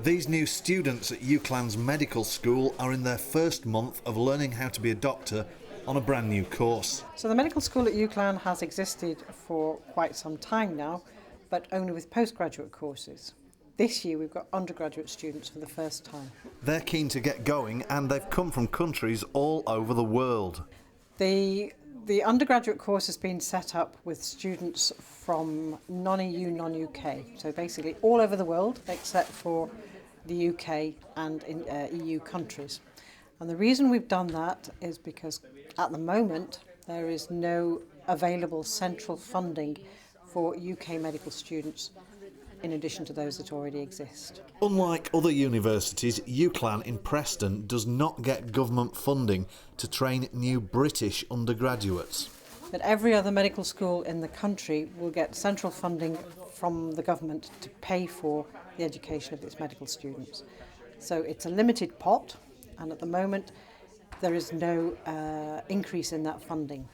These new students at UCLAN's medical school are in their first month of learning how to be a doctor on a brand new course. So the medical school at UCLAN has existed for quite some time now, but only with postgraduate courses. This year we've got undergraduate students for the first time. They're keen to get going and they've come from countries all over the world. The undergraduate course has been set up with students from non-EU, non-UK, so basically all over the world except for the UK and in EU countries. And the reason we've done that is because at the moment there is no available central funding for UK medical students in addition to those that already exist. Unlike other universities, UCLAN in Preston does not get government funding to train new British undergraduates. But every other medical school in the country will get central funding from the government to pay for the education of its medical students. So it's a limited pot, and at the moment there is no increase in that funding.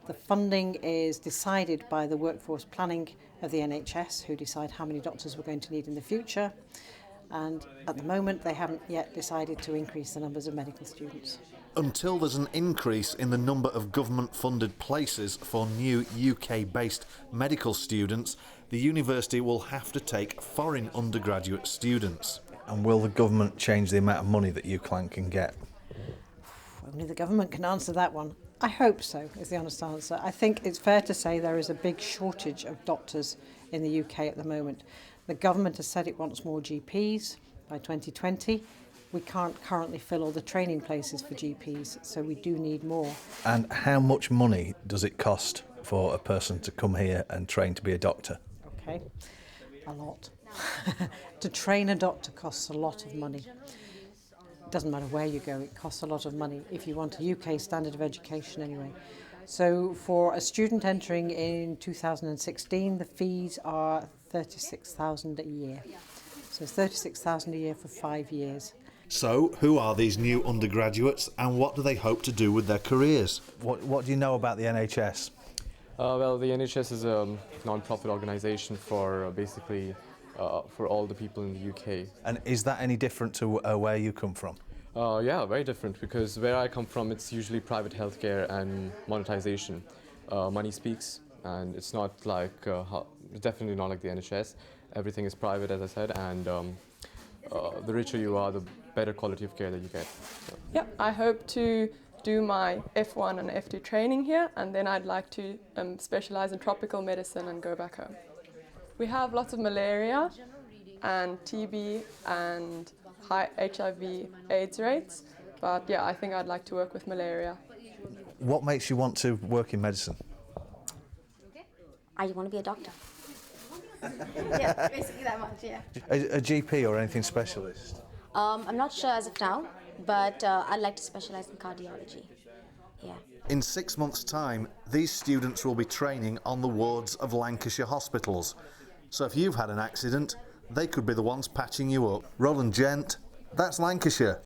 The funding is decided by the workforce planning of the NHS, who decide how many doctors we're going to need in the future. And at the moment, they haven't yet decided to increase the numbers of medical students. Until there's an increase in the number of government-funded places for new UK-based medical students, the university will have to take foreign undergraduate students. And will the government change the amount of money that UCLAN can get? Only the government can answer that one. I hope so, is the honest answer. I think it's fair to say there is a big shortage of doctors in the UK at the moment. The government has said it wants more GPs by 2020. We can't currently fill all the training places for GPs, so we do need more. And how much money does it cost for a person to come here and train to be a doctor? Okay, a lot. To train a doctor costs a lot of money. It doesn't matter where you go, it costs a lot of money if you want a UK standard of education anyway. So for a student entering in 2016, the fees are $36,000 a year. So it's $36,000 a year for 5 years. So, who are these new undergraduates and what do they hope to do with their careers? What do you know about the NHS? Well, the NHS is a non-profit organisation for basically for all the people in the UK. And is that any different to where you come from? Yeah, very different, because where I come from it's usually private healthcare and monetization. Money speaks, and it's not like, definitely not like the NHS. Everything is private, as I said, and the richer you are, the better quality of care that you get. So. Yeah, I hope to do my F1 and F2 training here, and then I'd like to specialise in tropical medicine and go back home. We have lots of malaria and TB and high HIV AIDS rates, but yeah, I think I'd like to work with malaria. What makes you want to work in medicine? I want to be a doctor. Yeah, basically that much, yeah. A GP or anything specialist? I'm not sure as of now, but I'd like to specialise in cardiology. Yeah. In 6 months' time, these students will be training on the wards of Lancashire hospitals. So if you've had an accident, they could be the ones patching you up. Roland Gent, that's Lancashire.